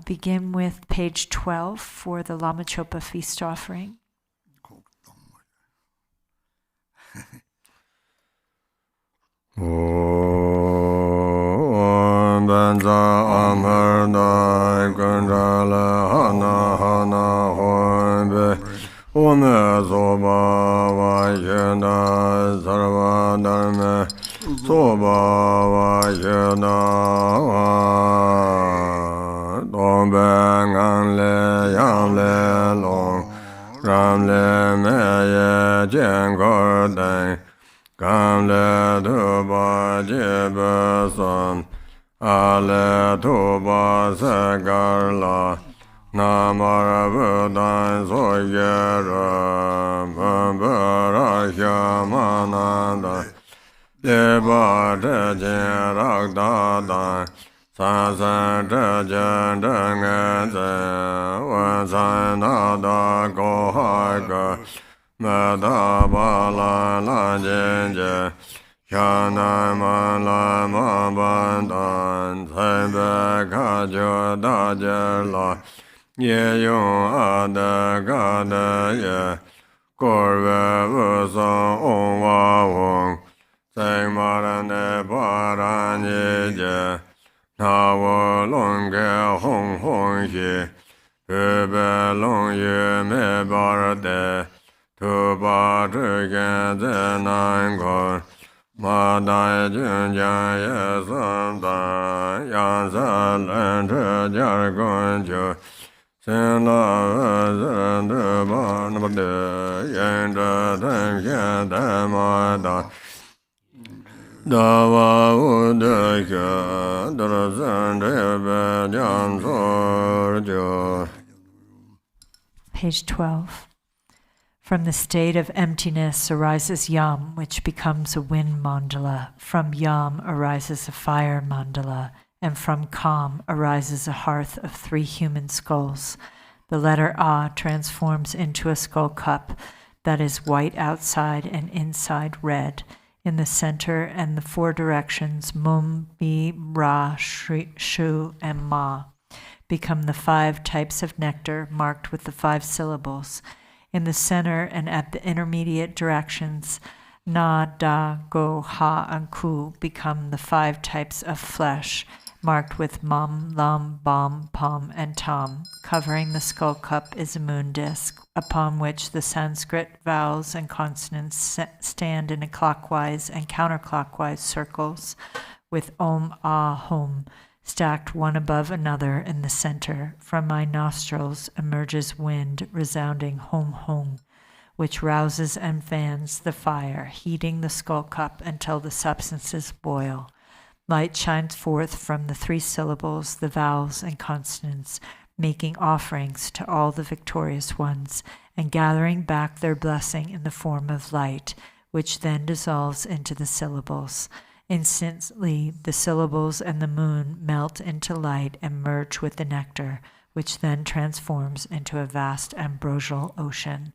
begin with page 12 for the Lama Chöpa feast offering. Ale tuba sagarla namara budan soyera mambara shamananda deba tejen rakdada sansan tejen dengenze wansan nada gohaga medabala lanjenje Shana mala mabandan Saibe kajo dajela Ye yung ada gada ye Korve vusa onwa wong Sai marane paranye je Na wo longge hong hong shi Pebe long yu me barde Tu ba zhigen zenan kor Ma dai jun jian ye san dan yang san len zhe jiar gun ju sin la zhen de ba na ba de yen zhe ten xian de ma da da wa wu de xie de le zhen de be jian su ju. Page 12. From the state of emptiness arises Yam, which becomes a wind mandala. From Yam arises a fire mandala, and from Kam arises a hearth of 3 human skulls. The letter A transforms into a skull cup that is white outside and inside red. In the center and the 4 directions, Mum, Bi, Ra, Shu, and Ma become the 5 types of nectar marked with the 5 syllables. In the center and at the intermediate directions, Na, Da, Go, Ha, and Ku become the 5 types of flesh, marked with Mam, Lam, Bam, Pam, and Tam. Covering the skull cup is a moon disk, upon which the Sanskrit vowels and consonants stand in a clockwise and counterclockwise circles, with Om, Ah, Hum, stacked one above another in the center. From my nostrils emerges wind resounding hom hom, which rouses and fans the fire, heating the skull cup until the substances boil. Light shines forth from the 3 syllables, the vowels and consonants, making offerings to all the victorious ones, and gathering back their blessing in the form of light, which then dissolves into the syllables. Instantly, the syllables and the moon melt into light and merge with the nectar, which then transforms into a vast ambrosial ocean.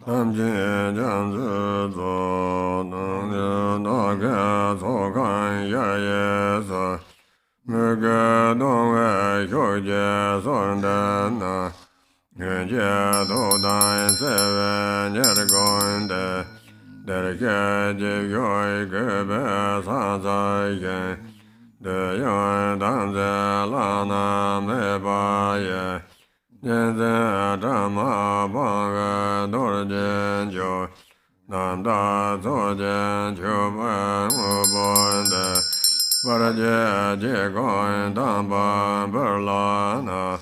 tam jin jan zu zo nang ju na ge zo kan ya ye zo mu ge dong wei xiu jie son den na yun jie du dan se wen ye de gong de de ge ji yui ge be san zai yen de yun dan ze la na me ba ye nhân dân trăm ma bang ge đô dân jo nam da zo dân chu ban u bon de ba je je gon dam ba ber la na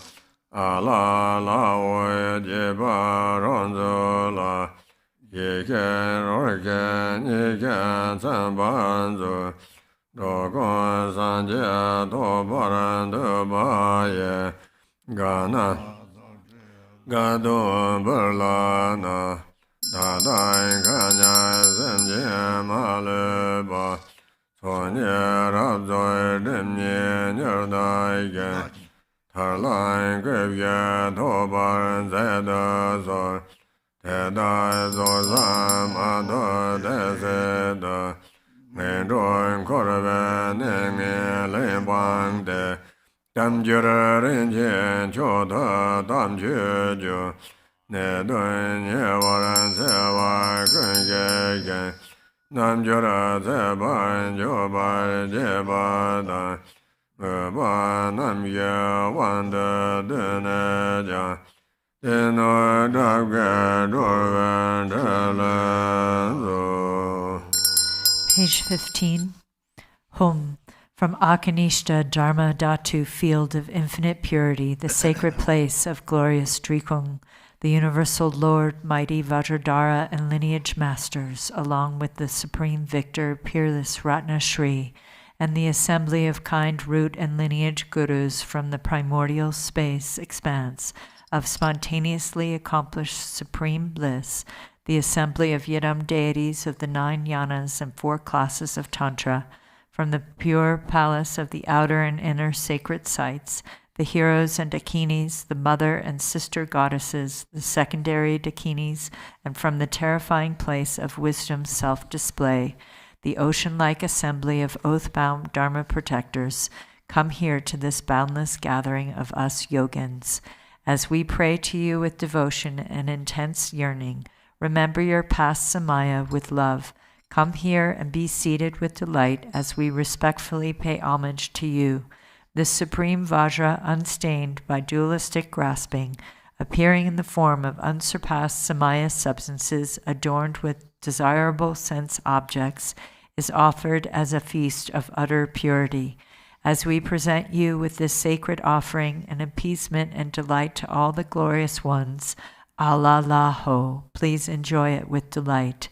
a la la wo je ba ron zo la ye ge ro ge ni ge zan ban zo do gon san je do ba ran de ba ye ga na Gado Berlana Dadai Kanya Zemje Maleba Sonya Rabzoi Dimye Nyerdai Gen Tarlai Gevye Tobar Zeda Zor Tedai Zozam Ado Deseda Mendroin Korbe Nenge Lebang De Dam jura rin chen cho ta dam che jo ne dun ye waran se wa kun ge ge nam jura se ban jo ba je ba da ba nam ye wan de de ne ja de no da ge do wen de la zo. Page 15. Hum. From Akanishta Dharma Dhatu, field of infinite purity, the sacred place of glorious Drikung, the universal Lord, mighty Vajradhara and lineage masters, along with the supreme victor, peerless Ratna Shri, and the assembly of kind root and lineage gurus from the primordial space expanse of spontaneously accomplished supreme bliss, the assembly of Yidam deities of the 9 yanas and 4 classes of Tantra, from the pure palace of the outer and inner sacred sites, the heroes and dakinis, the mother and sister goddesses, the secondary dakinis, and from the terrifying place of wisdom's self-display, the ocean-like assembly of oath-bound Dharma protectors, come here to this boundless gathering of us yogins. As we pray to you with devotion and intense yearning, remember your past samaya with love. Come here and be seated with delight as we respectfully pay homage to you, this supreme Vajra unstained by dualistic grasping, appearing in the form of unsurpassed samaya substances adorned with desirable sense objects, is offered as a feast of utter purity. As we present you with this sacred offering and appeasement and delight to all the glorious ones, Allah Laho, please enjoy it with delight.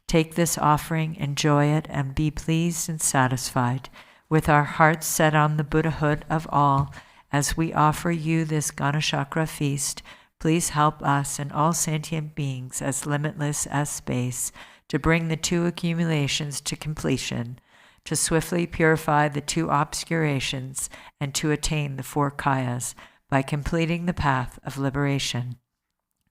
Take this offering, enjoy it, and be pleased and satisfied, with our hearts set on the Buddhahood of all. As we offer you this Ganachakra feast, please help us and all sentient beings as limitless as space to bring the 2 accumulations to completion, to swiftly purify the 2 obscurations, and to attain the 4 kayas by completing the path of liberation.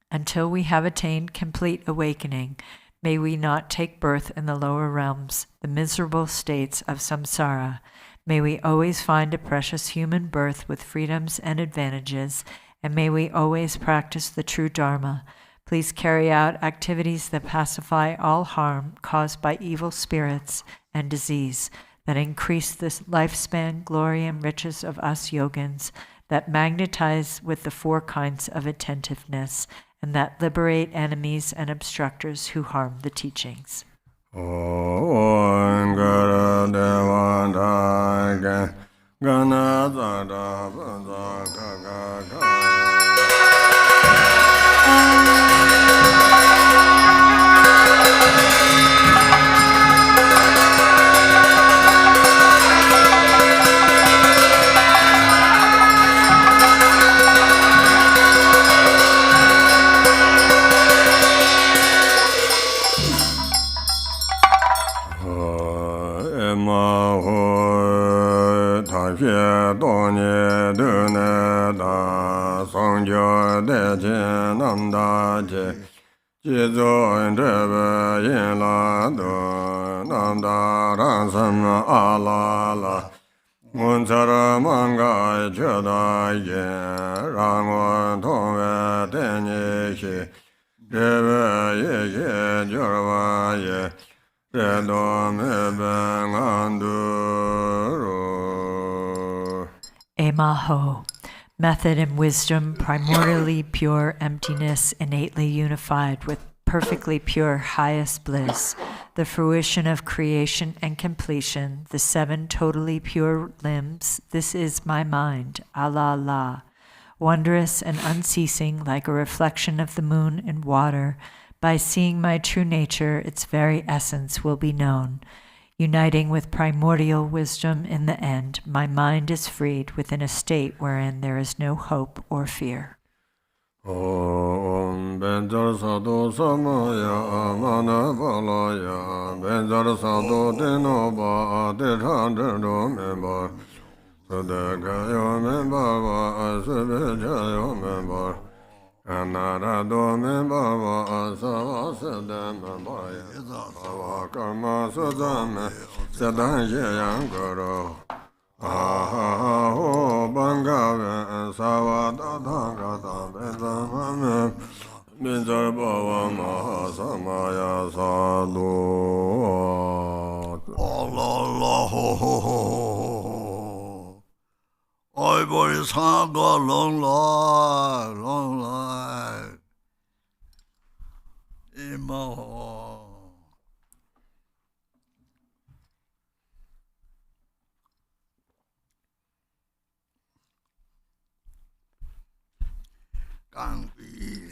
Until we have attained complete awakening, may we not take birth in the lower realms, the miserable states of samsara. May we always find a precious human birth with freedoms and advantages, and may we always practice the true Dharma. Please carry out activities that pacify all harm caused by evil spirits and disease, that increase the lifespan, glory, and riches of us yogins, that magnetize with the 4 kinds of attentiveness, and that liberate enemies and obstructors who harm the teachings. Jizo Ndrebe Yin La Do Nanda Ransam Ala La Munchara Manga Cheda Yin Rangwa Tongwe Tenye Shi Rebe Ye Ye Jorwa Ye Redo Mebe Nganduru. Emaho. Method and wisdom, primordially pure emptiness, innately unified with perfectly pure highest bliss, the fruition of creation and completion, the 7 totally pure limbs. This is my mind, Allah La, wondrous and unceasing like a reflection of the moon in water. By seeing my true nature, its very essence will be known. Uniting with primordial wisdom in the end, my mind is freed within a state wherein there is no hope or fear. Om Benjar Sadhu Samaya Mana Balaya Benjar Sadhu Dinoba Aditandro Member Sadakayo Member Asibitayo Member Anarado Member Asavasada Member Karma Sadame Sadan Yangaro Aho Bangave Savada Dangata Bezamame Binjar Bava Mahasamaya Sadhu Allah Oi Boris Hanga long life Imo Can't be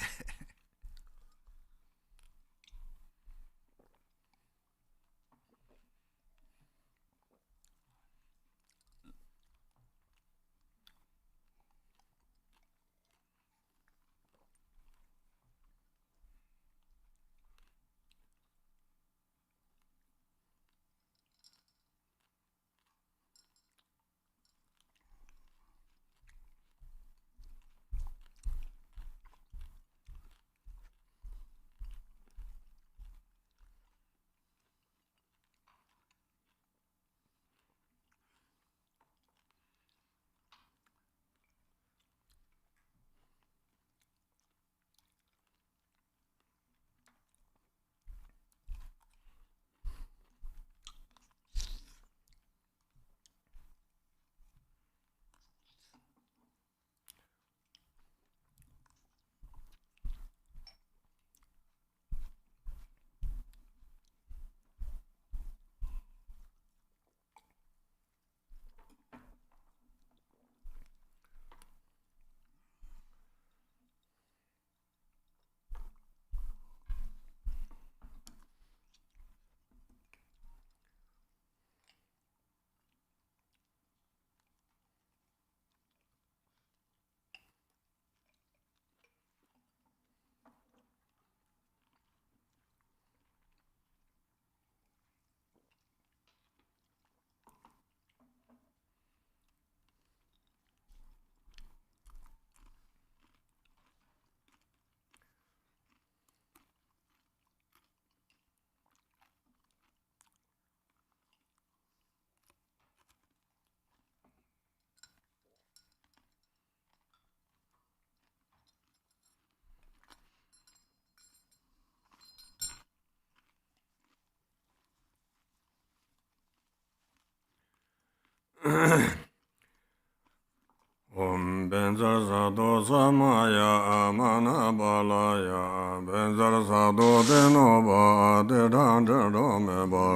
Om Benjar Sadhu Samaya Mana Balaya Benjar Sadhu Dinoba Aditandro Member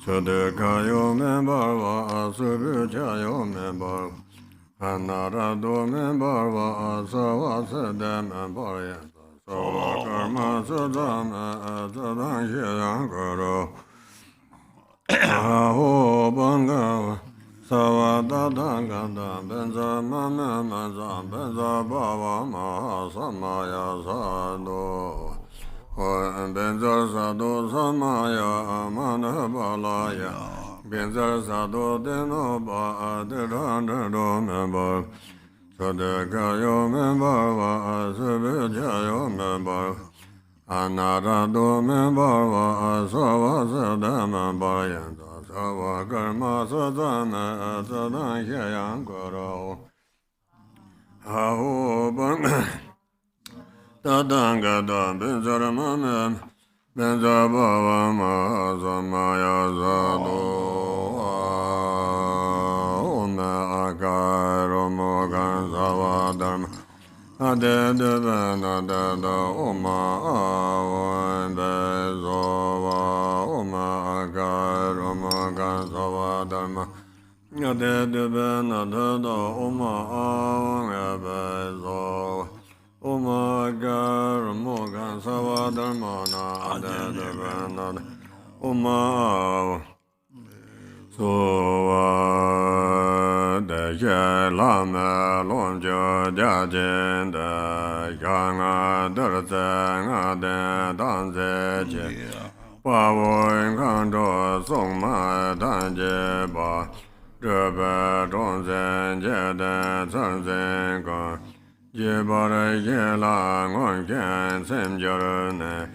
Sadakayo Member Asibitayo Member Anarado Member Asavasada Member Karma Sadame Sadan Yangaro Aho Banga Savada Dangada Benza Mama Maza Benza Baba Mahasamaya Sadhu Benza Sadhu Samaya Manabalaya Benza Sadhu Denoba Aditandro Member Sadakayo Member Asibitayo Member Anarado Membarva Asava Sadama Bayanda Sava Karma Sadhana Sadhan Hyayam Karo Aho Ban Tadangada Benzaramam Benzabava Mahasamaya Zado Oma Akaro Mogan Sava Dharma Ade Devana Dada Oma Awan Bezova Oma Akaro Mogan Sava Dharma Ade Devana Dada Oma Awan Bezova Oma Akaro Mogan Sava Dharma Ade Devana Oma Awan Sova de Lama Lonjo Jajin de Yanga Durza de Danze Pavo Kanto Songma Danje Ba Rebe Donzen Jede Zanzen Kan Jibare Yela Ngongen Semjorne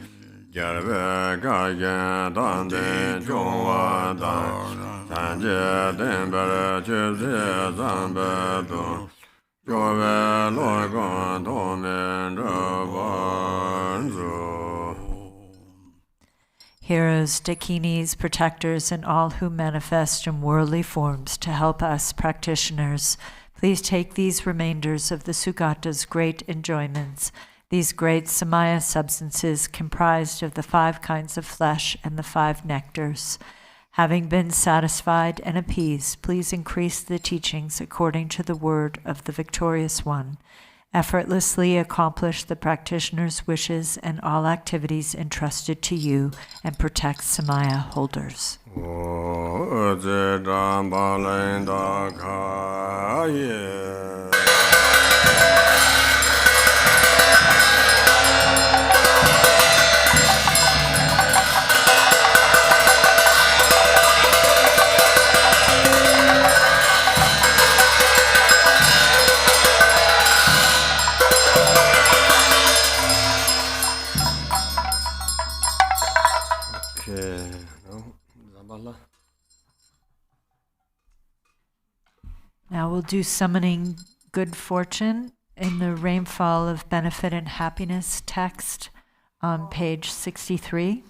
Jarve Gayen Dande Jongwa Dan Tanje Denbere Chuse Zambe Don Jove Logon Tomen Ravanzo. Heroes, dakinis, protectors, and all who manifest in worldly forms to help us practitioners, please take these remainders of the Sugata's great enjoyments, these great Samaya substances comprised of the 5 kinds of flesh and the 5 nectars. Having been satisfied and appeased, please increase the teachings according to the word of the victorious one. Effortlessly accomplish the practitioner's wishes and all activities entrusted to you, and protect Samaya holders. Now we'll do summoning good fortune in the Rainfall of Benefit and Happiness text on page 63.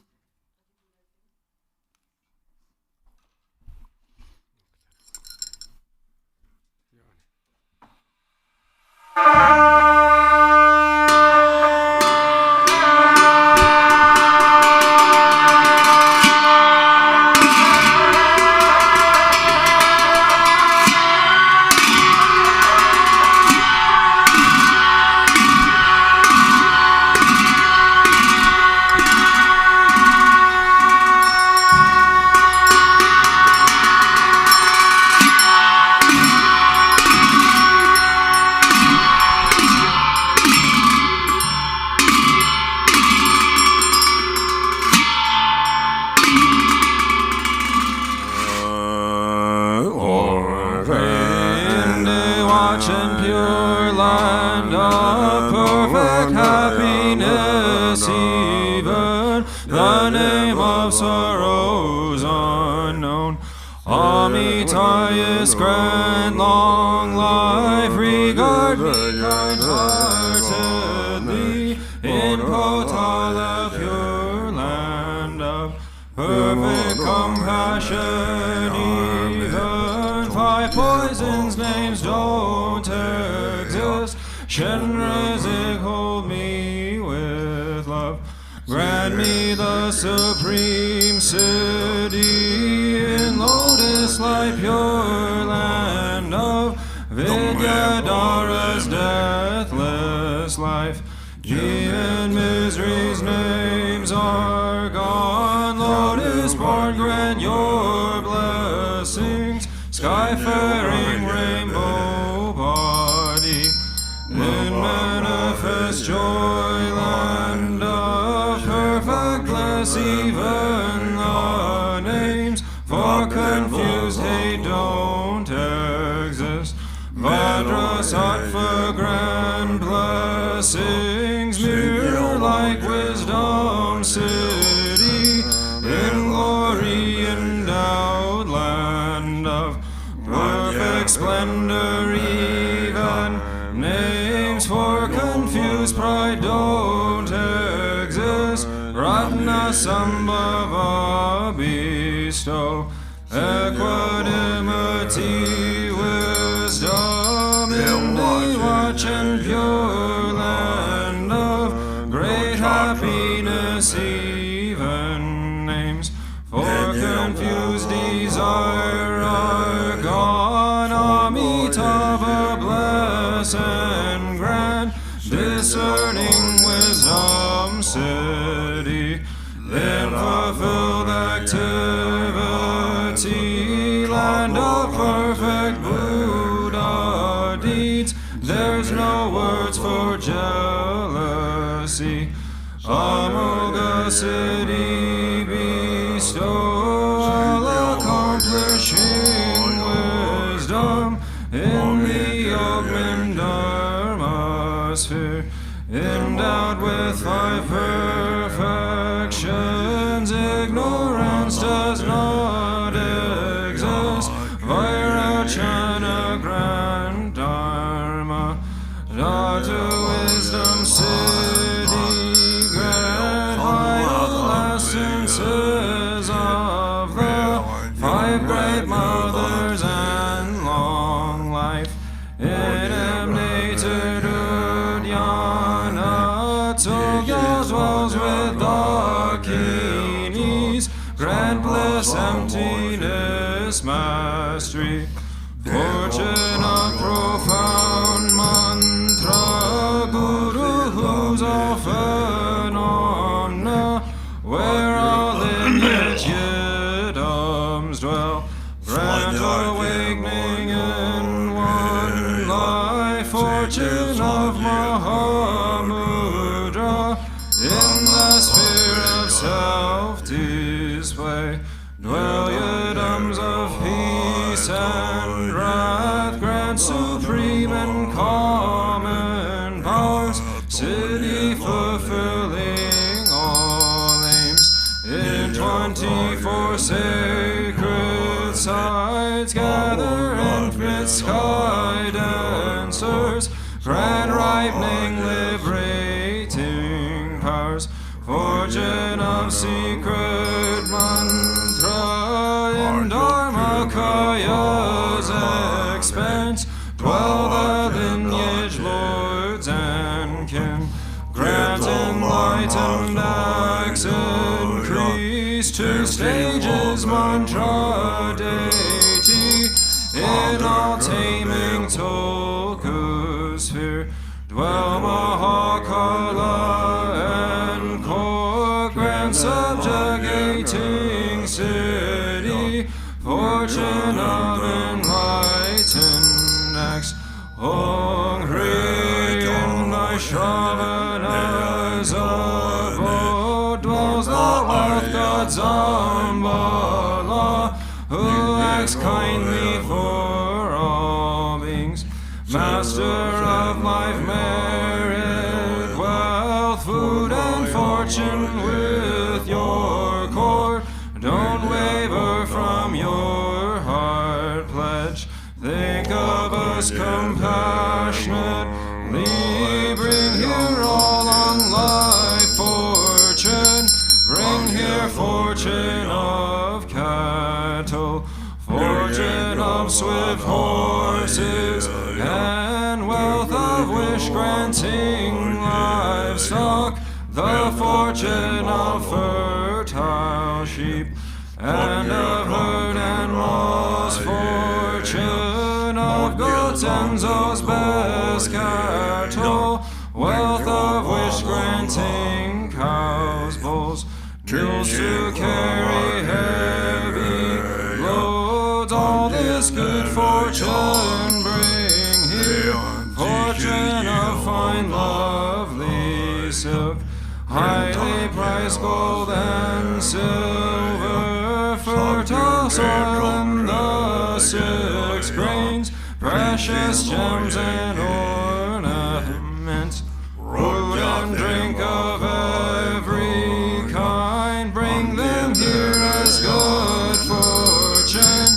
Grant long life, regard me kind-heartedly, in Potala, pure land of perfect compassion. Even 5 poisons names don't exist. Shenrezik, hold me with love. Grant me the supreme city in lotus light, pure land of Vidyadhara's deathless life. Demon misery's names are gone. Lotus born, grant your blessings. Sky-faring rainbow body, in manifest joy land of perfect bliss. Even the names for confused hate don't exist. Vajrasattva grand blessings, mirror like wisdom perfect splendor even, names for confused pride don't exist. Ratna Sambhava bestow equanimity, wisdom in the watch and pure land of great happiness. Even names for confused desire are gone. Amitabha bless and grant discerning wisdom city, then fulfilled activity, land of perfect Buddha deeds. There's no words for jealousy. Amolga city bestow all accomplishing wisdom in the Yogman Dharma sphere, endowed with 5 perfections. Ignorance does not exist. Vairachana grand dharma, Dharma wisdom city, grand vital essences of the 5 great mothers and long life. Emanated Udhyana, Tokyo dwells with Dakinis, grand bliss, emptiness, mastery, fortune of profound mantra, Guru who's all phenomena, where all lineage yidams dwell, grant awakening in one life, fortune of Mahamudra, in the sphere of self-display, dwell yidams of peace and wrath, grant supreme and common powers, city fulfilling all aims, in 24 sacred sites, gather infinite sky dancers, grand ripening liberating powers, fortune of secret mantra, in Dharmakaya's expanse, dwell the lineage lords and kin, grant enlightened acts increase, 2 stages mantra deity, in all taming Tulku sphere, dwell Mahakala and core, grand subjugating city, fortune of enlightened acts, Om Hri in thy Shravana's abode, dwells the wealth god Zambala, who acts kindly for all beings, master of life, merit, wealth, food and fortune with your core, don't waver from your heart pledge, think of us compassionately, bring here all on life fortune, bring here fortune of cattle, fortune of swift horses, and wealth of wish-granting livestock, the fortune of fertile sheep, and of herd animals, fortune of goats and those best cattle, wealth of wish-granting cows, bulls, mules to carry heavy loads, all this good fortune bring here, fortune of fine lovely silk, highly priced gold and silver, fertile soil and the 6 grains, precious gems and ornaments, food and drink of every kind, bring them here as good fortune,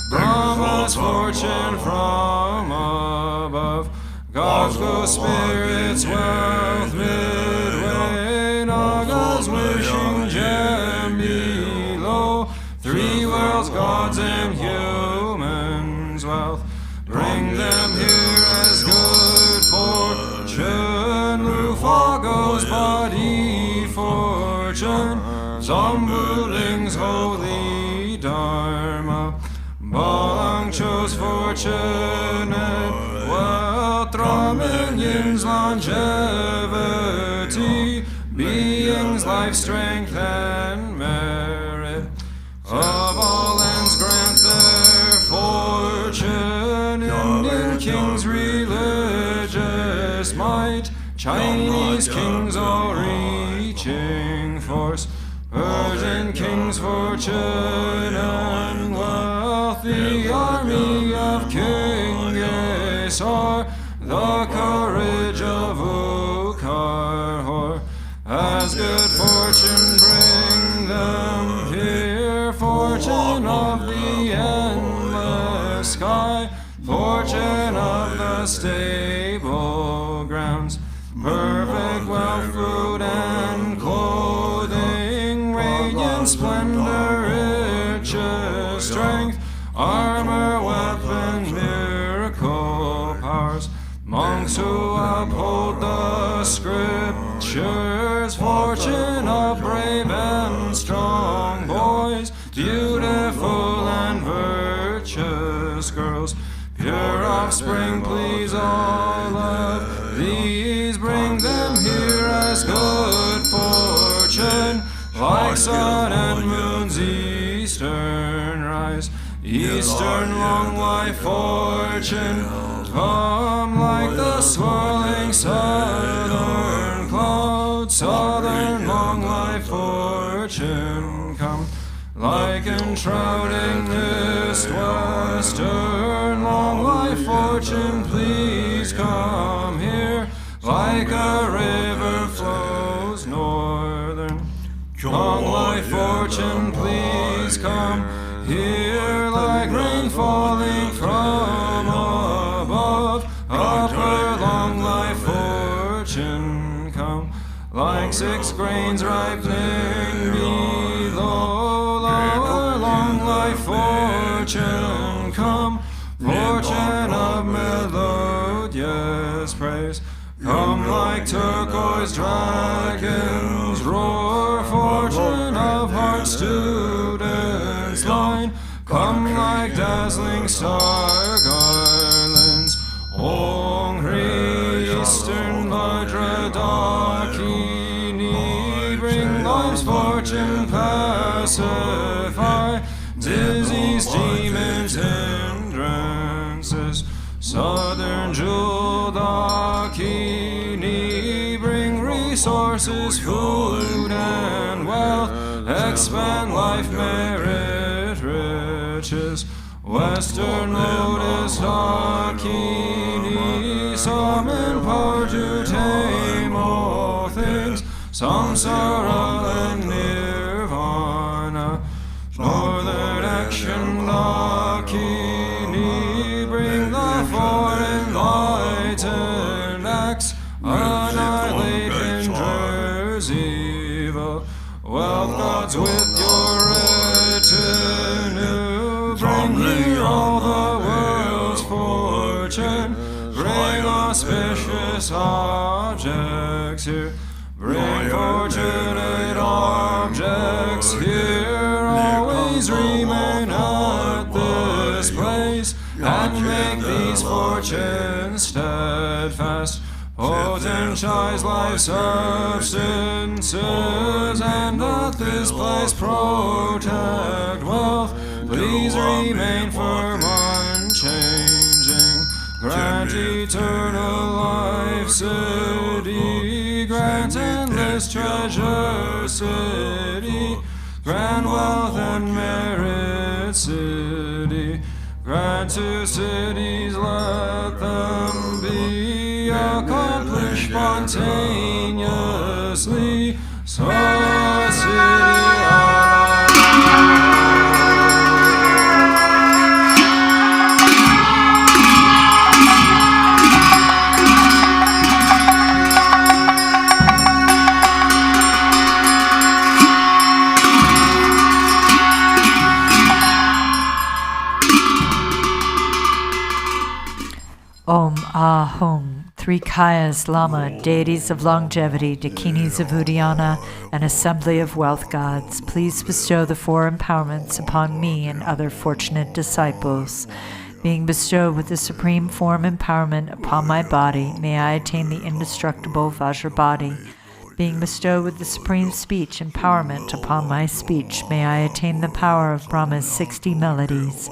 Brahma's for fortune from above. Gods, go spirits, wealth midway. Nagas wishing gem below. 3 worlds, gods and humans' wealth. Bring them here as good fortune. Lufago's body fortune. Zambuling's holy dharma. Balang chose fortune and wealth. Raminyan's longevity. Beings life, strength, and merit. Of all lands grant their fortune. Indian kings religious might. Chinese kings all reaching force. Persian kings fortune and wealth. The army of King Gesar. The courage of Ukarhor. As good fortune bring them here. Fortune of the endless sky. Fortune of the stable grounds. Perfect wealth, food, and clothing. Radiant splendor, riches, strength. Armor, weapon, miracle powers. Monks who uphold the scriptures. Fortune of brave and strong boys. Beautiful and virtuous girls. Pure offspring, please all of these. Bring them here as good fortune. Like sun and moon's eastern rise. Eastern long life fortune. Come like the swirling southern cloud. Southern long life fortune come. Like enshrouding mist western long life fortune, please come here. Like a river flows northern. Long life fortune, please come here. Like rain falling from above. Upper long life fortune come. Like 6 grains ripening below. Lower long life fortune come. Fortune of melodious praise. Come like turquoise dragons roar. Fortune of heart students line. Come like dazzling star garlands. Ong Hri Eastern Vajra Dakini. Bring life's fortune pacify. Disease, demons, hindrances. Southern Jewel Dakini. Bring resources, food and wealth. Expand life, merit, riches. Western Lotus Dakini. Summon power to tame all things. Samsara and Nirvana. Northern action Dakini. Bring the 4 enlightened acts. Annihilate injures evil. Wealth gods with your retinue. Bring me all the world's fortune. Bring auspicious objects here. Bring fortunate objects here. Always remain at this place. And make these fortunes steadfast. Potentize life's substances. And at this place protect wealth. Please remain firm, unchanging. Grant eternal life, city. Grant endless treasure, city. Grant wealth and merit, city. Grant to cities, let them be accomplished spontaneously. So a city Om Ah Hum, three Kayas, Lama, deities of longevity, dakinis of Uddiyana, and assembly of wealth gods, please bestow the four empowerments upon me and other fortunate disciples. Being bestowed with the supreme form empowerment upon my body, may I attain the indestructible Vajra body. Being bestowed with the supreme speech empowerment upon my speech, may I attain the power of Brahma's 60 melodies.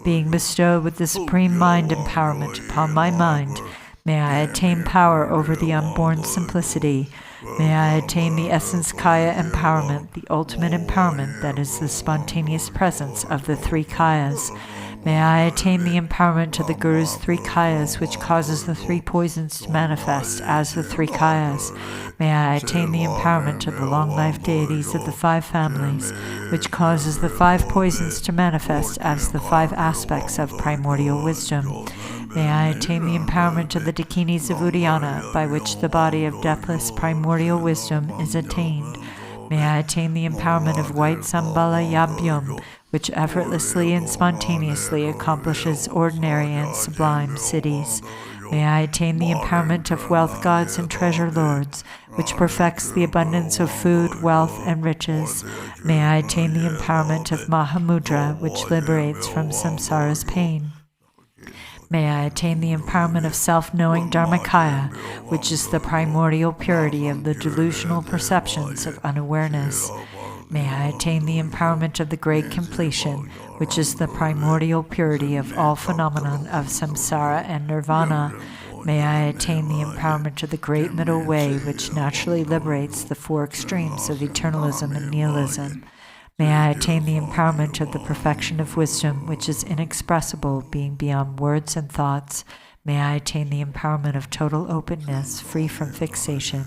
Being bestowed with the supreme mind empowerment upon my mind, may I attain power over the unborn simplicity. May I attain the essence Kaya empowerment, the ultimate empowerment that is the spontaneous presence of the three Kayas. May I attain the empowerment of the Guru's three Kayas, which causes the three poisons to manifest as the three Kayas. May I attain the empowerment of the long-life deities of the five families, which causes the five poisons to manifest as the five aspects of primordial wisdom. May I attain the empowerment of the dakinis of Uddiyana, by which the body of deathless primordial wisdom is attained. May I attain the empowerment of white Sambala Yabhyum, which effortlessly and spontaneously accomplishes ordinary and sublime cities. May I attain the empowerment of wealth gods and treasure lords, which perfects the abundance of food, wealth, and riches. May I attain the empowerment of Mahamudra, which liberates from samsara's pain. May I attain the empowerment of self-knowing Dharmakaya, which is the primordial purity of the delusional perceptions of unawareness. May I attain the empowerment of the great completion, which is the primordial purity of all phenomenon of samsara and nirvana. May I attain the empowerment of the great middle way, which naturally liberates the four extremes of eternalism and nihilism. May I attain the empowerment of the perfection of wisdom, which is inexpressible, being beyond words and thoughts. May I attain the empowerment of total openness, free from fixation,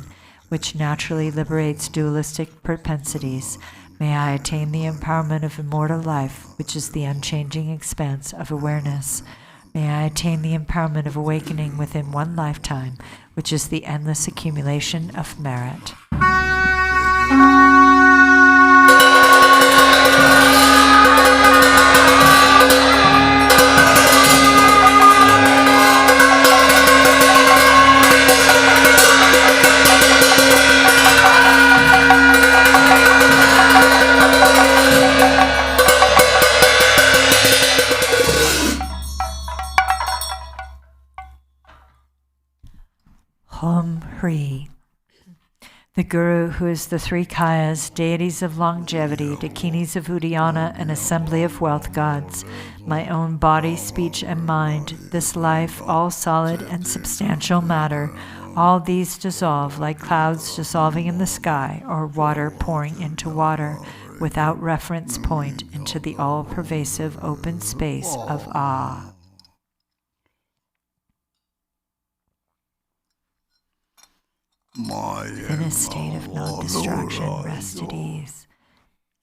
which naturally liberates dualistic propensities. May I attain the empowerment of immortal life, which is the unchanging expanse of awareness. May I attain the empowerment of awakening within one lifetime, which is the endless accumulation of merit. Hum Hri. The Guru, who is the three Kayas, deities of longevity, dakinis of Uddiyana, and assembly of wealth gods, my own body, speech, and mind, this life, all solid and substantial matter, all these dissolve like clouds dissolving in the sky, or water pouring into water, without reference point, into the all-pervasive open space of Ah. In a state of non-distraction, rest at ease.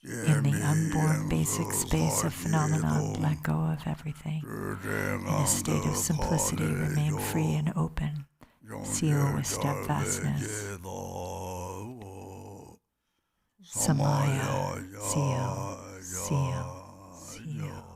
In the unborn basic space of phenomenon, let go of everything. In a state of simplicity, remain free and open. Seal with steadfastness. Samaya, seal, seal, seal.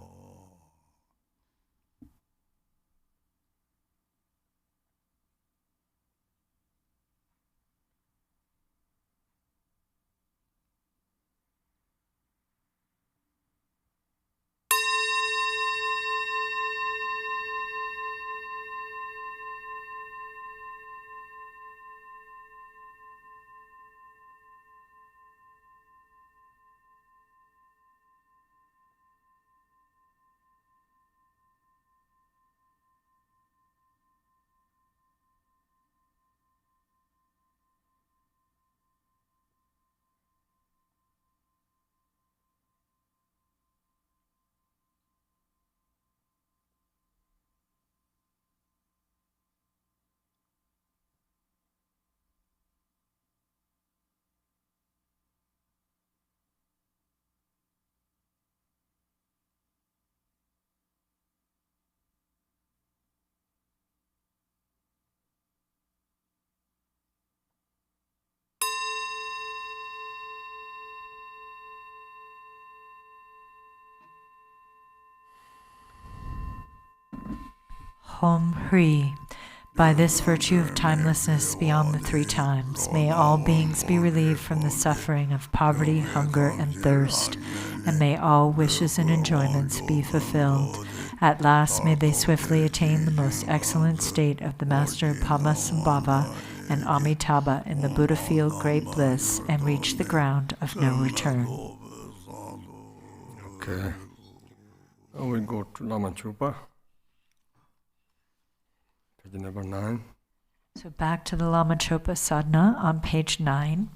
Hom Hri. By this virtue of timelessness beyond the three times, may all beings be relieved from the suffering of poverty, hunger, and thirst, and may all wishes and enjoyments be fulfilled. At last, may they swiftly attain the most excellent state of the Master Padmasambhava and Amitabha in the Buddha field great bliss, and reach the ground of no return. Okay. Now we go to Lama Chöpa. Page number 9. So back to the Lama Chöpa Sadhana on page 9.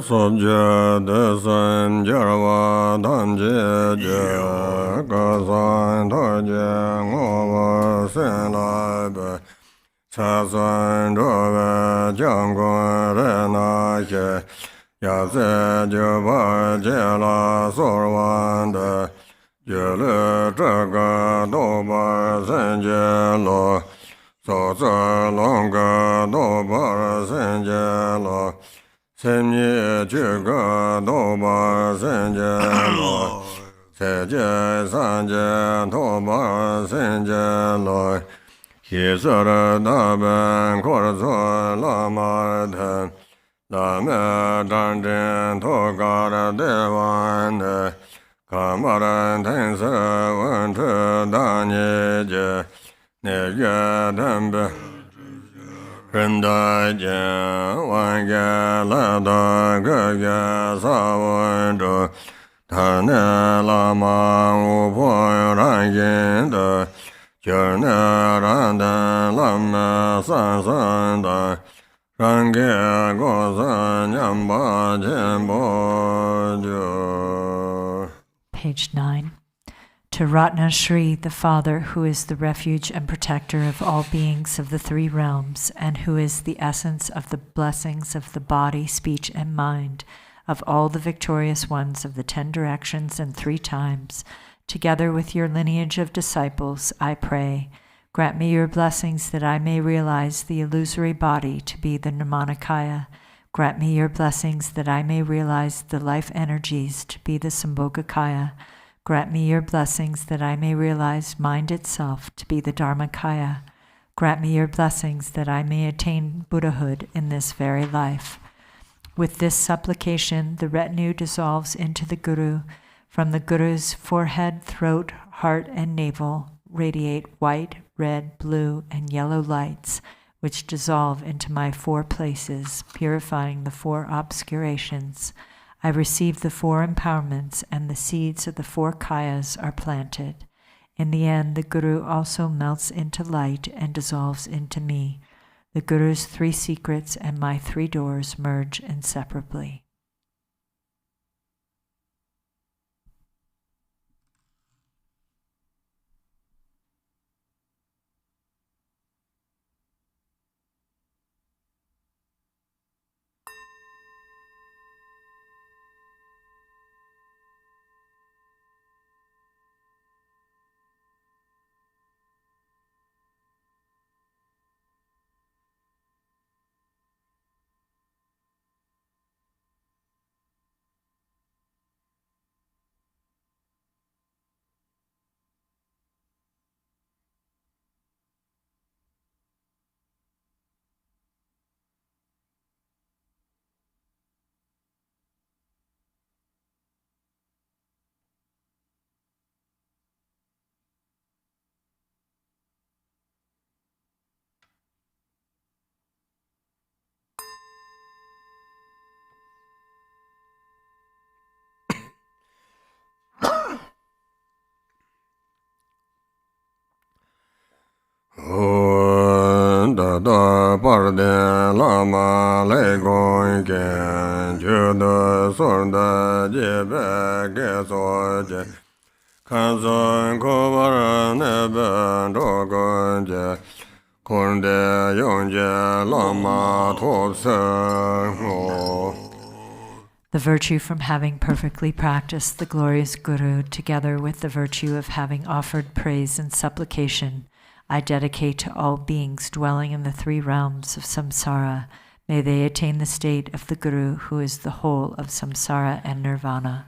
Sobja desan jarwa danje je gazan toje ngova senlabe chasan robe jangon renache yaze jeba jela sorwande jele jaga doba senjelo so longa doba senjelo Semye Juga Doba Senjelo Seje Sanje Doba Senjelo Hisara Daben Korzo Lama Ten Lame Danjen Togara Devan Kamaran Tense Wente Danyeje Nege Dembe Renda Jen Wanga Lada Gaya Sawando Tane Lama Upo Rangenda Jerne Randa Lama Sansanda Range Goza Nyamba Jembo. Page 9. To Ratna Shri, the Father, who is the refuge and protector of all beings of the three realms, and who is the essence of the blessings of the body, speech, and mind, of all the victorious ones of the 10 directions and 3 times, together with your lineage of disciples, I pray, grant me your blessings that I may realize the illusory body to be the Nirmanakaya. Grant me your blessings that I may realize the life energies to be the Sambhogakaya. Grant me your blessings that I may realize mind itself to be the Dharmakaya. Grant me your blessings that I may attain Buddhahood in this very life. With this supplication, the retinue dissolves into the Guru. From the Guru's forehead, throat, heart, and navel radiate white, red, blue, and yellow lights, which dissolve into my 4 places, purifying the 4 obscurations. I receive the 4 empowerments, and the seeds of the 4 kayas are planted. In the end, the Guru also melts into light and dissolves into me. The Guru's 3 secrets and my 3 doors merge inseparably. Da Bardor Lama Legon Gen Judo Sorda Jebe Gesoje Kanson Kobar Neben Dogonje Konde Yonje Lama Thupsang. The virtue from having perfectly practiced the glorious Guru, together with the virtue of having offered praise and supplication, I dedicate to all beings dwelling in the 3 realms of samsara. May they attain the state of the Guru, who is the whole of samsara and nirvana.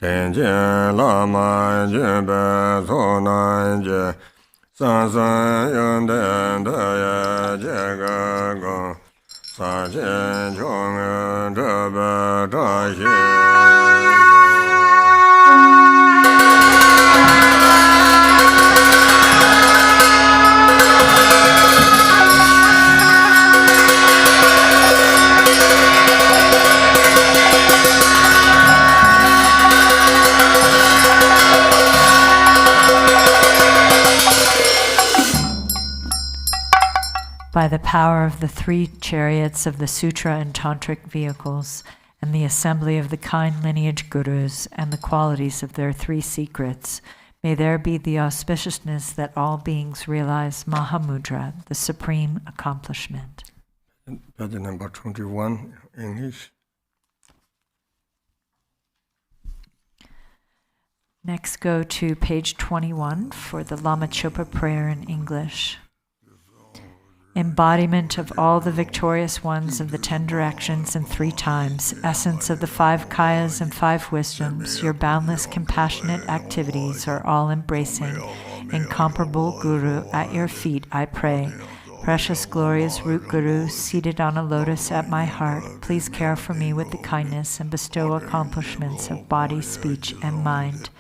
Tenzin Lama Chöpa Sansan Yonten Daya Jega Gong Sachen Chong Chöpa By the power of the 3 chariots of the Sutra and Tantric vehicles, and the assembly of the kind lineage gurus, and the qualities of their 3 secrets, may there be the auspiciousness that all beings realize Mahamudra, the supreme accomplishment. Page number 21, English. Next, go to page 21 for the Lama Chöpa prayer in English. Embodiment of all the victorious ones of the 10 directions and 3 times, essence of the 5 kayas and 5 wisdoms, your boundless compassionate activities are all embracing. Incomparable Guru, at your feet I pray. Precious glorious root Guru, seated on a lotus at my heart, please care for me with the kindness and bestow accomplishments of body, speech, and mind.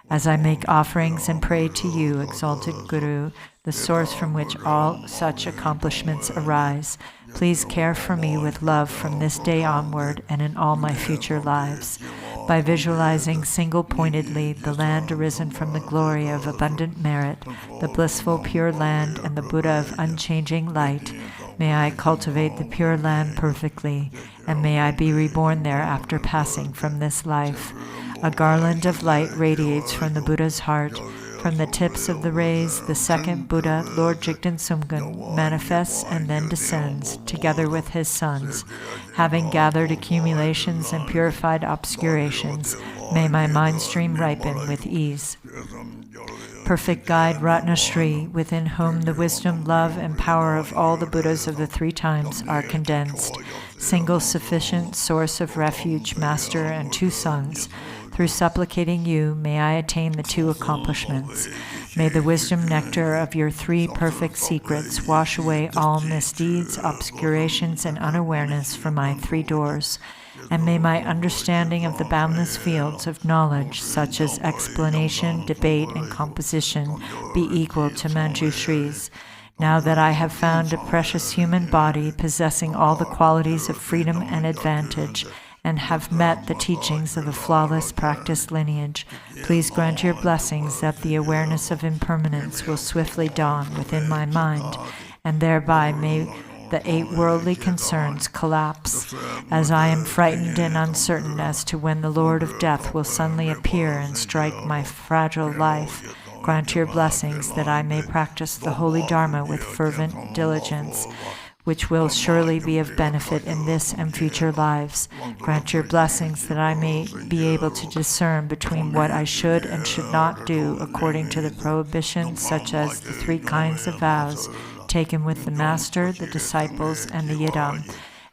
As I make offerings and pray to you, exalted Guru, the source from which all such accomplishments arise, please care for me with love from this day onward and in all my future lives. By visualizing single-pointedly the land arisen from the glory of abundant merit, the blissful pure land and the Buddha of unchanging light, may I cultivate the pure land perfectly, and may I be reborn there after passing from this life. A garland of light radiates from the Buddha's heart. From the tips of the rays, the second Buddha, Lord Jigten Sumgön, manifests and then descends, together with his sons. Having gathered accumulations and purified obscurations, may my mind stream ripen with ease. Perfect guide Ratnashri, within whom the wisdom, love, and power of all the Buddhas of the 3 times are condensed. Single sufficient source of refuge, master, and 2 sons. Through supplicating you, may I attain the 2 accomplishments. May the wisdom nectar of your 3 perfect secrets wash away all misdeeds, obscurations, and unawareness from my 3 doors. And may my understanding of the boundless fields of knowledge, such as explanation, debate, and composition, be equal to Manjushri's. Now that I have found a precious human body possessing all the qualities of freedom and advantage, and have met the teachings of the flawless practice lineage, please grant your blessings that the awareness of impermanence will swiftly dawn within my mind, and thereby may the 8 worldly concerns collapse. As I am frightened and uncertain as to when the Lord of Death will suddenly appear and strike my fragile life, grant your blessings that I may practice the holy Dharma with fervent diligence, which will surely be of benefit in this and future lives. Grant your blessings that I may be able to discern between what I should and should not do according to the prohibitions, such as the 3 kinds of vows taken with the Master, the disciples, and the Yidam,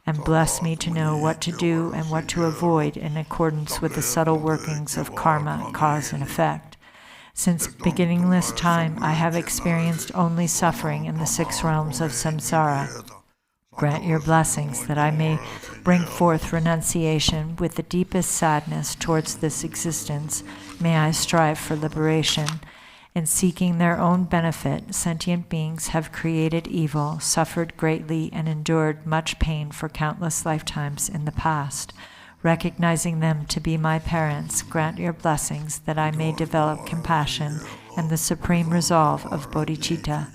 and bless me to know what to do and what to avoid in accordance with the subtle workings of karma, cause and effect. Since beginningless time, I have experienced only suffering in the 6 realms of samsara. Grant your blessings that I may bring forth renunciation with the deepest sadness towards this existence. May I strive for liberation. In seeking their own benefit, sentient beings have created evil, suffered greatly, and endured much pain for countless lifetimes in the past. Recognizing them to be my parents, grant your blessings that I may develop compassion and the supreme resolve of bodhicitta.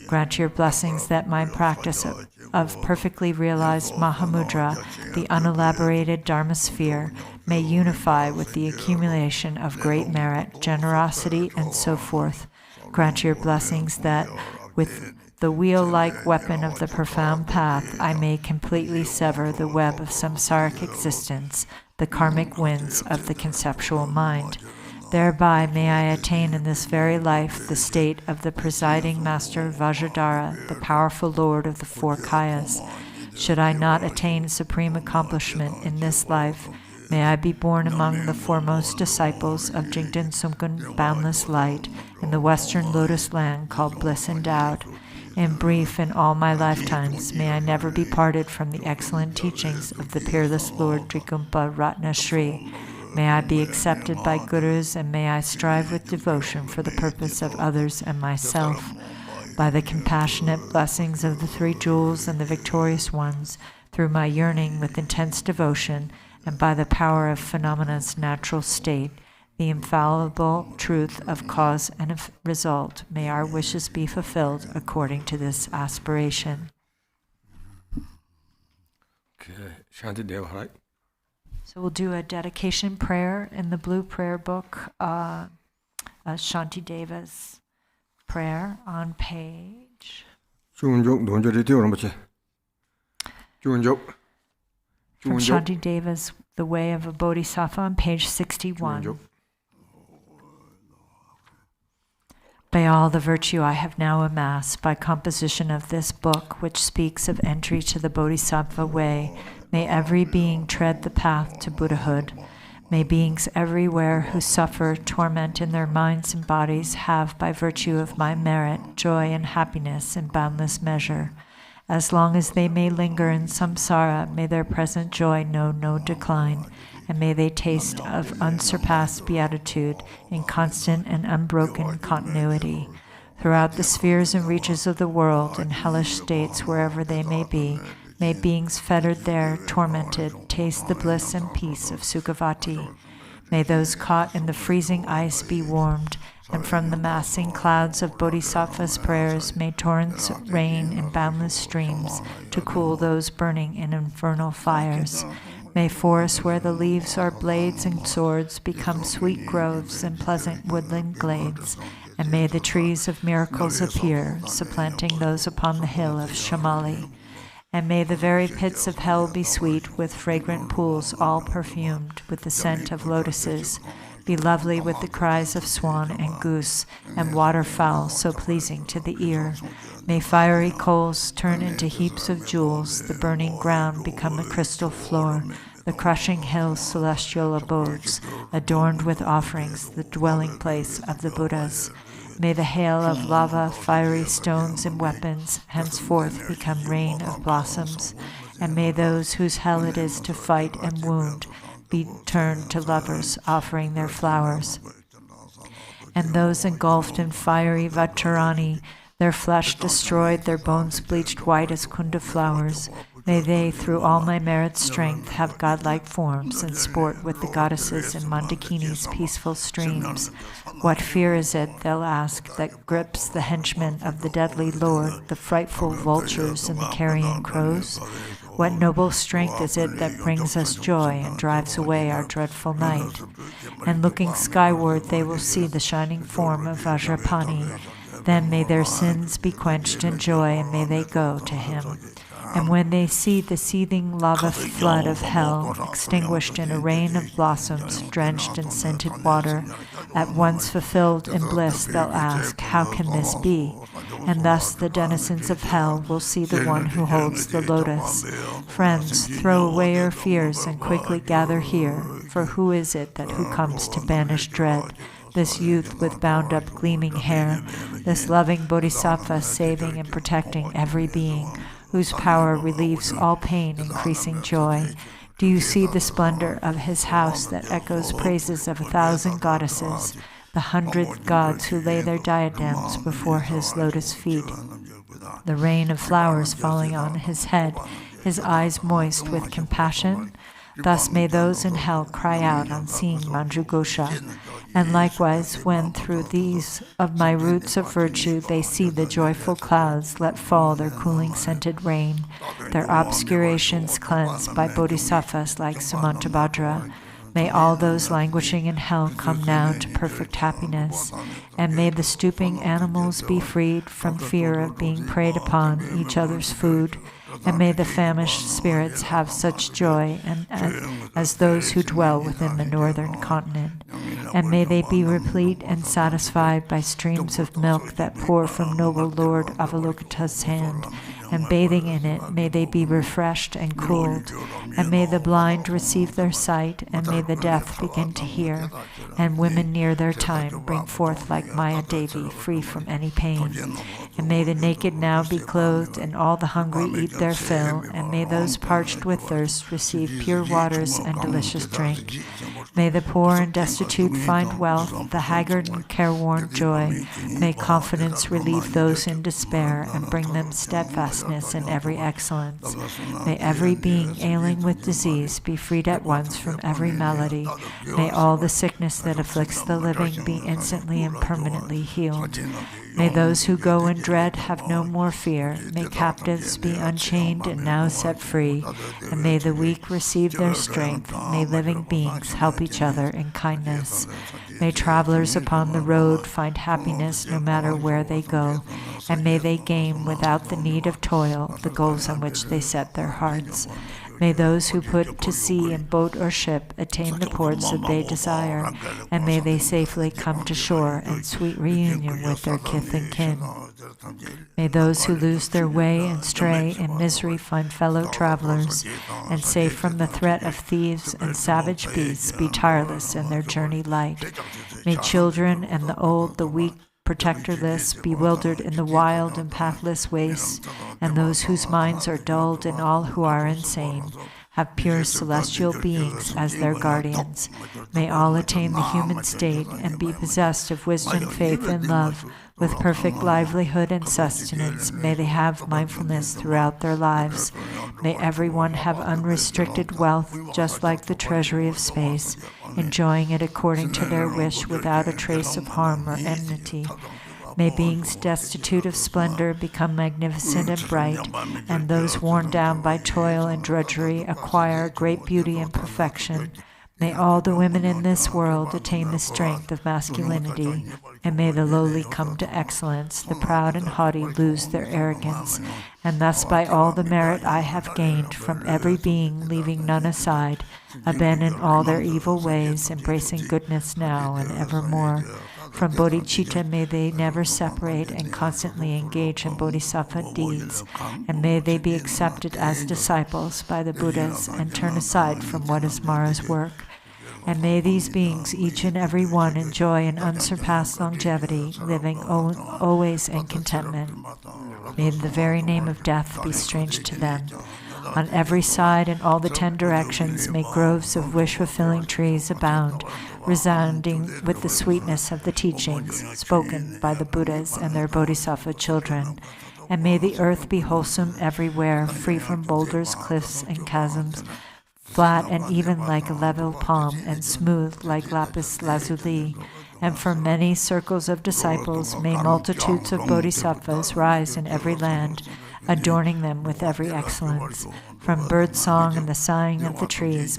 Grant your blessings that my practice of perfectly realized Mahamudra, the unelaborated Dharma sphere, may unify with the accumulation of great merit, generosity, and so forth. Grant your blessings that, with the wheel-like weapon of the profound path, I may completely sever the web of samsaric existence, the karmic winds of the conceptual mind. Thereby may I attain in this very life the state of the presiding master Vajradhara, the powerful lord of the four kayas. Should I not attain supreme accomplishment in this life, may I be born among the foremost disciples of Jigten Sumkun boundless light in the western lotus land called bliss endowed. In brief, in all my lifetimes, may I never be parted from the excellent teachings of the peerless Lord Trikumpa Ratna Shri. May I be accepted by gurus, and may I strive with devotion for the purpose of others and myself. By the compassionate blessings of the three jewels and the victorious ones, through my yearning with intense devotion, and by the power of phenomena's natural state, the infallible truth of cause and of result, may our wishes be fulfilled according to this aspiration. Okay, Shantideva, right? So we'll do a dedication prayer in the blue prayer book, Shantideva's prayer on page. From Shantideva's The Way of a Bodhisattva on page 61. By all the virtue I have now amassed, by composition of this book, which speaks of entry to the Bodhisattva way, may every being tread the path to Buddhahood. May beings everywhere who suffer torment in their minds and bodies have, by virtue of my merit, joy and happiness in boundless measure. As long as they may linger in samsara, may their present joy know no decline, and may they taste of unsurpassed beatitude in constant and unbroken continuity. Throughout the spheres and reaches of the world, in hellish states wherever they may be, may beings fettered there, tormented, taste the bliss and peace of Sukhavati. May those caught in the freezing ice be warmed, and from the massing clouds of Bodhisattva's prayers may torrents rain in boundless streams to cool those burning in infernal fires. May forests where the leaves are blades and swords become sweet groves and pleasant woodland glades, and may the trees of miracles appear, supplanting those upon the hill of Shamali. And may the very pits of hell be sweet with fragrant pools all perfumed with the scent of lotuses, be lovely with the cries of swan and goose and waterfowl so pleasing to the ear. May fiery coals turn into heaps of jewels, the burning ground become a crystal floor, the crushing hills celestial abodes, adorned with offerings, the dwelling place of the Buddhas. May the hail of lava, fiery stones, and weapons henceforth become rain of blossoms, and may those whose hell it is to fight and wound be turned to lovers offering their flowers. And those engulfed in fiery Vajrani, their flesh destroyed, their bones bleached white as kunda flowers, may they, through all my merit's strength, have godlike forms and sport with the goddesses in Mandakini's peaceful streams. What fear is it, they'll ask, that grips the henchmen of the deadly Lord, the frightful vultures and the carrion crows? What noble strength is it that brings us joy and drives away our dreadful night? And looking skyward, they will see the shining form of Vajrapani. Then may their sins be quenched in joy, and may they go to him. And when they see the seething lava flood of hell, extinguished in a rain of blossoms, drenched in scented water, at once fulfilled in bliss, they'll ask, how can this be? And thus the denizens of hell will see the one who holds the lotus. Friends, throw away your fears and quickly gather here, for who is it that who comes to banish dread? This youth with bound-up gleaming hair, this loving bodhisattva saving and protecting every being, whose power relieves all pain, increasing joy. Do you see the splendor of his house that echoes praises of 1,000 goddesses, the 100 gods who lay their diadems before his lotus feet? The rain of flowers falling on his head, his eyes moist with compassion? Thus may those in hell cry out on seeing Manjughosha. And likewise, when through these of my roots of virtue they see the joyful clouds let fall their cooling scented rain, their obscurations cleansed by bodhisattvas like Samantabhadra, May all those languishing in hell come now to perfect happiness, and may the stooping animals be freed from fear of being preyed upon each other's food, and may the famished spirits have such joy as those who dwell within the northern continent, and may they be replete and satisfied by streams of milk that pour from noble Lord Avalokita's hand, and bathing in it may they be refreshed and cooled, and may the blind receive their sight, and may the deaf begin to hear, and women near their time bring forth like Maya Devi, free from any pain. And may the naked now be clothed, and all the hungry eat their fill, and may those parched with thirst receive pure waters and delicious drink. May the poor and destitute find wealth, the haggard and careworn joy. May confidence relieve those in despair, and bring them steadfastness in every excellence. May every being ailing with disease be freed at once from every malady. May all the sickness that afflicts the living be instantly and permanently healed. May those who go in dread have no more fear. May captives be unchained and now set free. And may the weak receive their strength. May living beings help each other in kindness. May travelers upon the road find happiness no matter where they go. And may they gain without the need of toil the goals on which they set their hearts. May those who put to sea in boat or ship attain the ports that they desire, and may they safely come to shore in sweet reunion with their kith and kin. May those who lose their way and stray in misery find fellow travelers, and safe from the threat of thieves and savage beasts be tireless in their journey light. May children and the old, the weak, protectorless, bewildered in the wild and pathless wastes, and those whose minds are dulled and all who are insane, have pure celestial beings as their guardians. May all attain the human state and be possessed of wisdom, faith, and love, with perfect livelihood and sustenance. May they have mindfulness throughout their lives. May everyone have unrestricted wealth, just like the treasury of space, enjoying it according to their wish without a trace of harm or enmity. May beings destitute of splendor become magnificent and bright, and those worn down by toil and drudgery acquire great beauty and perfection. May all the women in this world attain the strength of masculinity, and may the lowly come to excellence, the proud and haughty lose their arrogance, and thus by all the merit I have gained from every being, leaving none aside, abandon all their evil ways, embracing goodness now and evermore. From bodhicitta may they never separate and constantly engage in bodhisattva deeds, and may they be accepted as disciples by the Buddhas and turn aside from what is Mara's work. And may these beings, each and every one, enjoy an unsurpassed longevity, living always in contentment. May the very name of death be strange to them. On every side in all the 10 directions may groves of wish-fulfilling trees abound, resounding with the sweetness of the teachings spoken by the Buddhas and their bodhisattva children. And may the earth be wholesome everywhere, free from boulders, cliffs, and chasms, flat and even like a level palm, and smooth like lapis lazuli. And from many circles of disciples may multitudes of bodhisattvas rise in every land, adorning them with every excellence. From bird song and the sighing of the trees,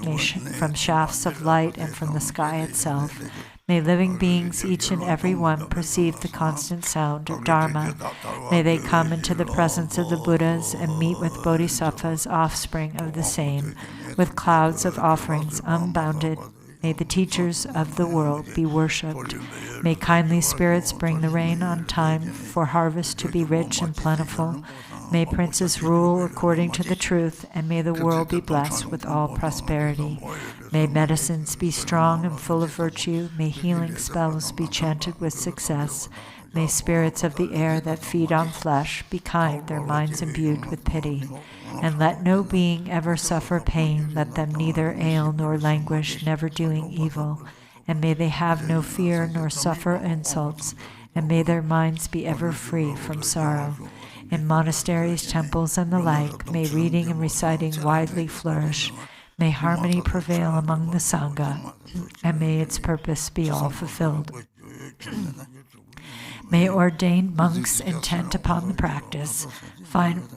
from shafts of light and from the sky itself, may living beings, each and every one, perceive the constant sound of Dharma. May they come into the presence of the Buddhas and meet with bodhisattvas, offspring of the same, with clouds of offerings unbounded. May the teachers of the world be worshipped. May kindly spirits bring the rain on time for harvest to be rich and plentiful. May princes rule according to the truth, and may the world be blessed with all prosperity. May medicines be strong and full of virtue. May healing spells be chanted with success. May spirits of the air that feed on flesh be kind, their minds imbued with pity. And let no being ever suffer pain, let them neither ail nor languish, never doing evil. And may they have no fear nor suffer insults, and may their minds be ever free from sorrow. In monasteries, temples, and the like, may reading and reciting widely flourish. May harmony prevail among the Sangha, and may its purpose be all fulfilled. May ordained monks intent upon the practice find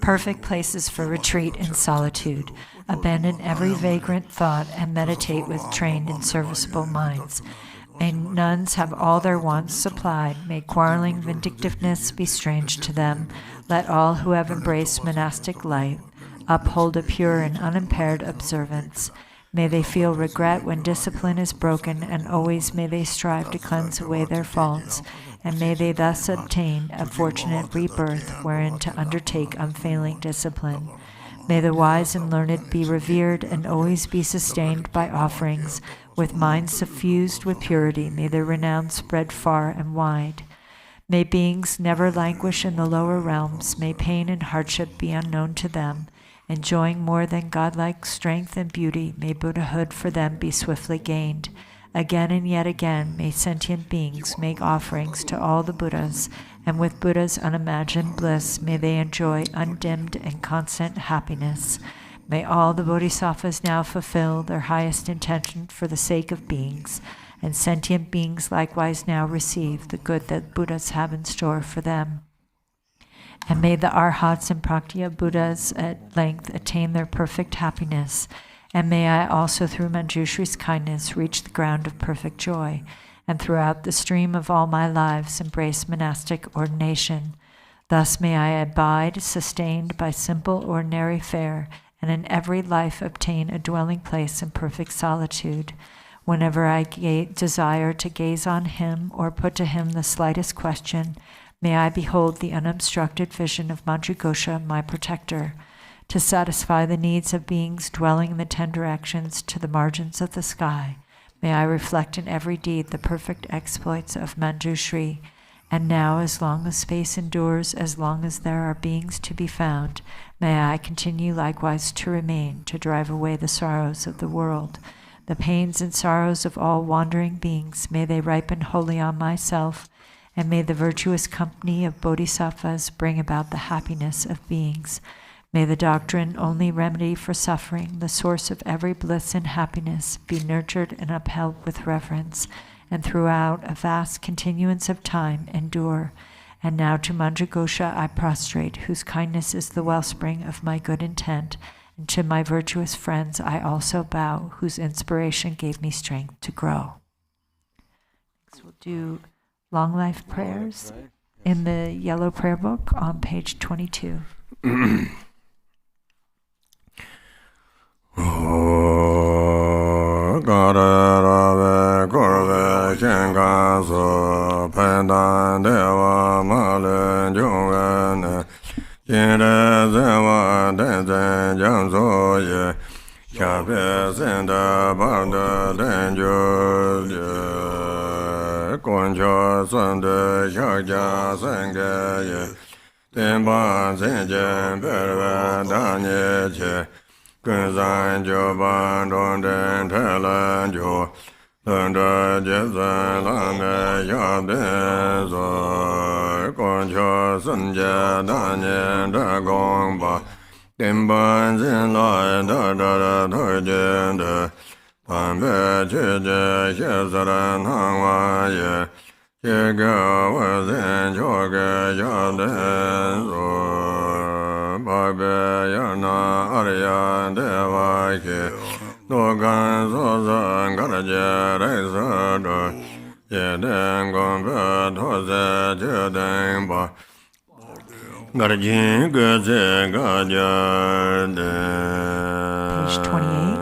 perfect places for retreat in solitude. abandon every vagrant thought, and meditate with trained and serviceable minds. May nuns have all their wants supplied. May quarreling vindictiveness be strange to them. Let all who have embraced monastic life uphold a pure and unimpaired observance. May they feel regret when discipline is broken, and always may they strive to cleanse away their faults, and may they thus obtain a fortunate rebirth wherein to undertake unfailing discipline. May the wise and learned be revered and always be sustained by offerings. With minds suffused with purity, may their renown spread far and wide. May beings never languish in the lower realms. May pain and hardship be unknown to them. Enjoying more than godlike strength and beauty, may Buddhahood for them be swiftly gained. Again and yet again, may sentient beings make offerings to all the Buddhas, and with Buddha's unimagined bliss, may they enjoy undimmed and constant happiness. May all the Bodhisattvas now fulfill their highest intention for the sake of beings, and sentient beings likewise now receive the good that Buddhas have in store for them. And may the Arhats and Praktya Buddhas at length attain their perfect happiness. And may I also, through Manjushri's kindness, reach the ground of perfect joy, and throughout the stream of all my lives embrace monastic ordination. Thus may I abide, sustained by simple ordinary fare, and in every life obtain a dwelling place in perfect solitude. Whenever I desire to gaze on him or put to him the slightest question, may I behold the unobstructed vision of Manjughosha, my protector. To satisfy the needs of beings dwelling in the 10 directions to the margins of the sky, may I reflect in every deed the perfect exploits of Manjushri. And now, as long as space endures, as long as there are beings to be found, may I continue likewise to remain, to drive away the sorrows of the world. The pains and sorrows of all wandering beings, may they ripen wholly on myself, and may the virtuous company of bodhisattvas bring about the happiness of beings. May the doctrine, only remedy for suffering, the source of every bliss and happiness, be nurtured and upheld with reverence, and throughout a vast continuance of time endure. And now to Manjughosha I prostrate, whose kindness is the wellspring of my good intent, and to my virtuous friends I also bow, whose inspiration gave me strength to grow. Next we'll do long life prayers in the yellow prayer book on page 22. Page 28.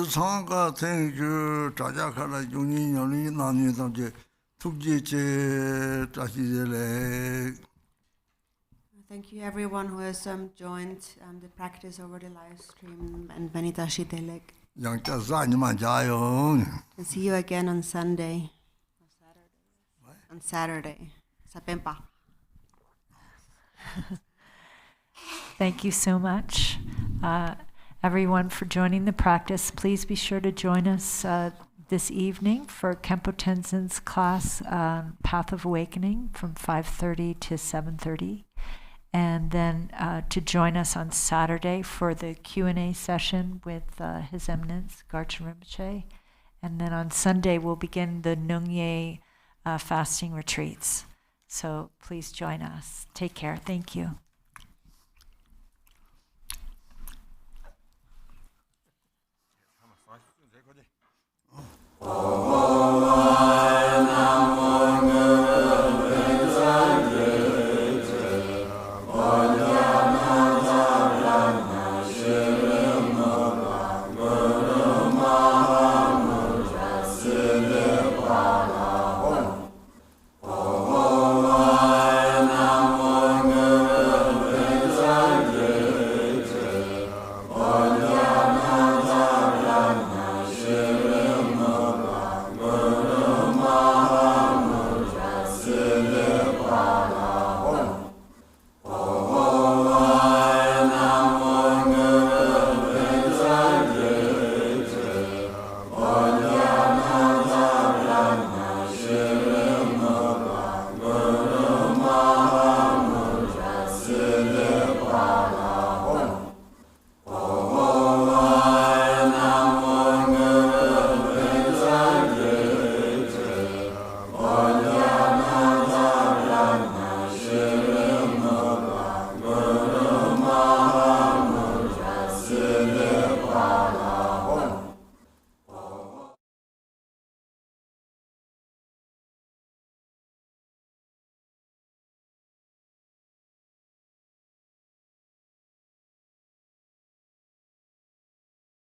상가 생주 자작하라 용인 연이 나뉘다 이제 특지제 자시들에. Thank you everyone who has joined the practice over the live stream and Benitashi Telek. 양자 사니만 자요. And see you again on Sunday. On Saturday. Sa Pempa. Thank you so much, everyone, for joining the practice. Please be sure to join us this evening for Khenpo Tenzin's class, Path of Awakening, from 5:30 to 7:30. And then to join us on Saturday for the Q&A session with His Eminence, Garchen Rinpoche. And then on Sunday, we'll begin the Nungye fasting retreats. So please join us. Take care. Thank you. Oh.